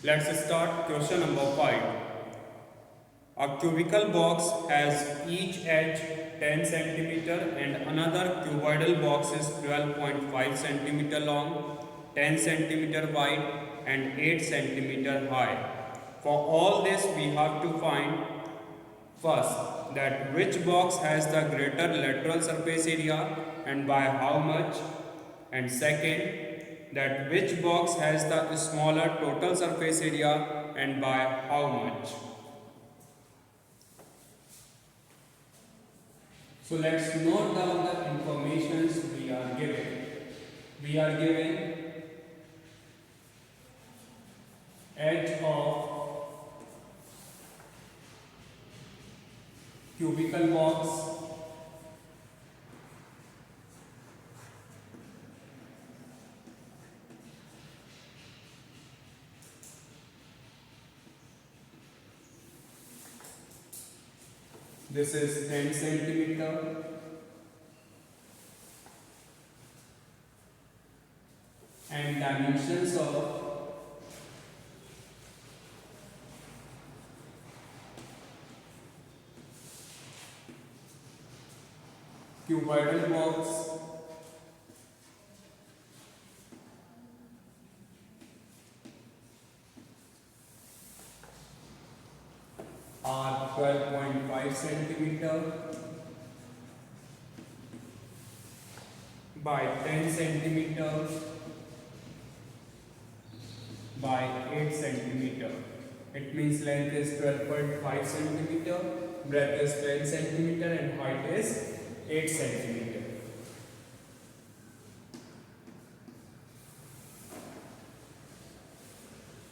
Let's start question number 5. A cubical box has each edge 10 centimeter and another cuboidal box is 12.5 centimeter long, 10 centimeter wide and 8 centimeter high. For all this we have to find first that which box has the greater lateral surface area and by how much, and second that which box has the smaller total surface area and by how much. So let's note down the informations we are given. We are given edge of cubical box, this is 10 centimeter, and dimensions of cuboidal box are 12.5 centimeter by 10 centimeter by 8 centimeter. It means length is 12.5 centimeter, breadth is 10 centimeter and height is 8 centimeter.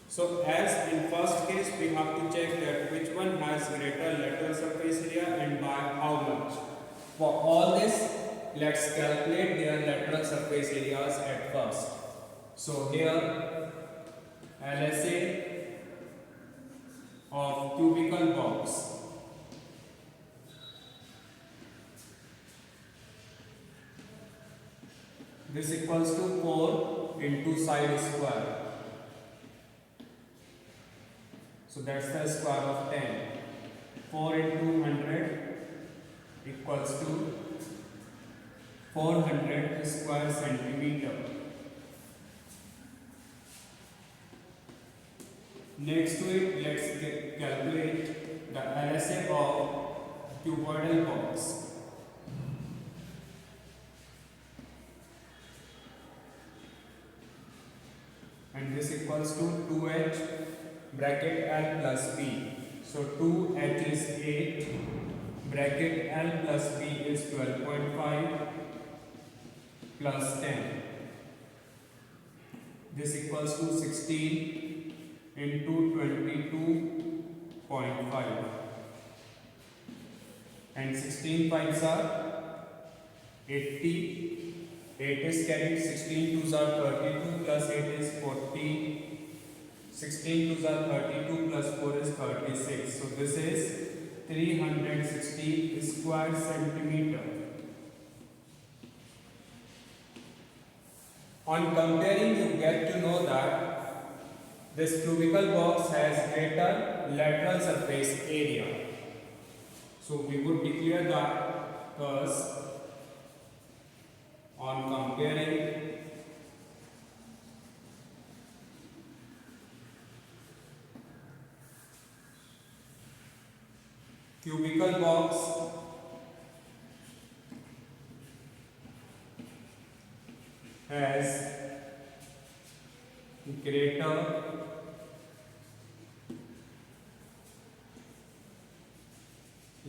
So as in first case we have to check that which one has greater lateral surface area and by how much. For all this, let's calculate their lateral surface areas at first. So here LSA of cubical box this equals to 4 into side square. So that's the square of 10. 4 into 100 equals to 400 square centimeter. Next to it, let's calculate the LSA of cuboidal box. And this equals to 2h bracket L plus B. So 2h is 8, bracket L plus B is 12.5 plus 10. This equals to 16 into 22.5. And 16 5s are 80. 8 is carried, 16 2s are 32 plus 8 is 40. 16 2s are 32 plus 4 is 36. So this is 360 square centimeter. On comparing, you get to know that this cubical box has greater lateral surface area. So we would declare that thus on comparing cubical box has greater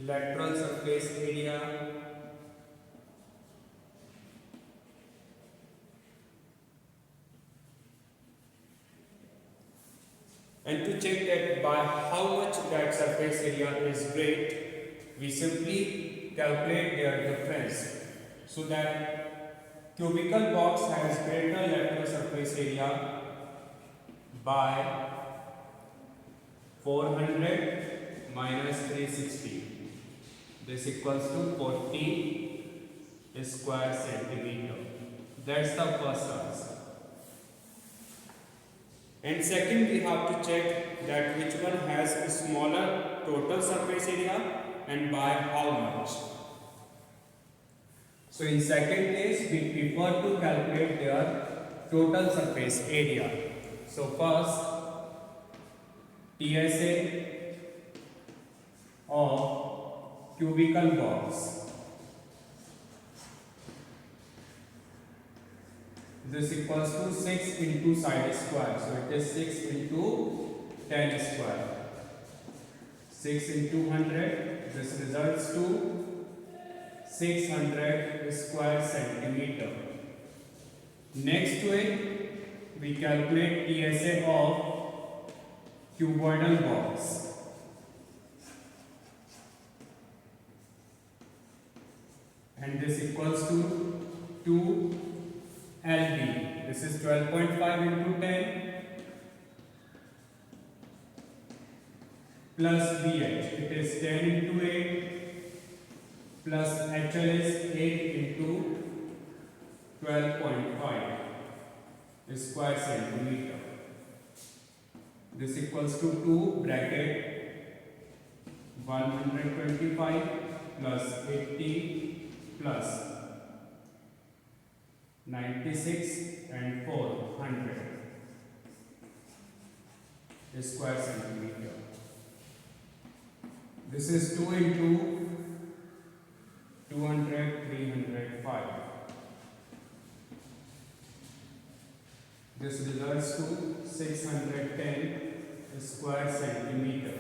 lateral surface area and to check that by how much that surface area is great, we simply calculate their difference. So that cubical box has greater lateral surface area by 400 minus 360. This equals to 40 square centimeter. That's the first answer. And second, we have to check that which one has a smaller total surface area and by how much. So in second case, we prefer to calculate their total surface area. So first, TSA of cubical box. This equals to 6 into side square. So it is 6 into 10 square. 6 into 100. This results to 600 square centimeter. Next to it, we calculate TSA of cuboidal box. And this equals to 2 LB. This is 12.5 into 10 plus BH. It is 10 into 8 plus HL is 8 into 12.5 square centimeter. This equals to 2 bracket 125 plus 80 plus 96 and 400 square centimeter. This is 2 into 200, 305. This results to 610 square centimeter.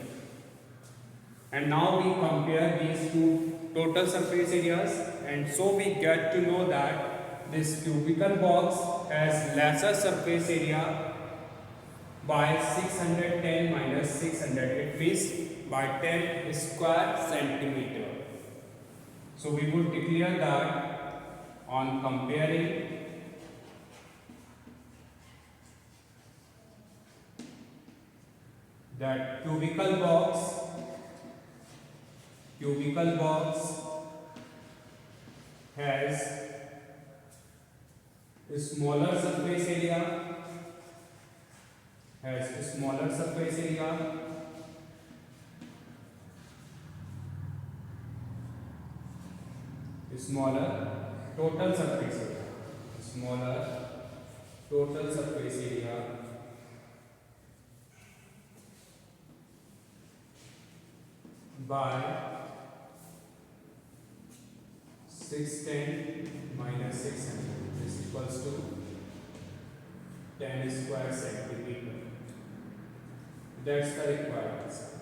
And now we compare these two total surface areas, and so we get to know that this cubical box has lesser surface area by 610 minus 600. It means by 10 square centimeter. So we would declare that on comparing that cubical box has a smaller surface area, smaller total surface area by 610 minus 600. This equals to 10 square centimeter. That's the required answer.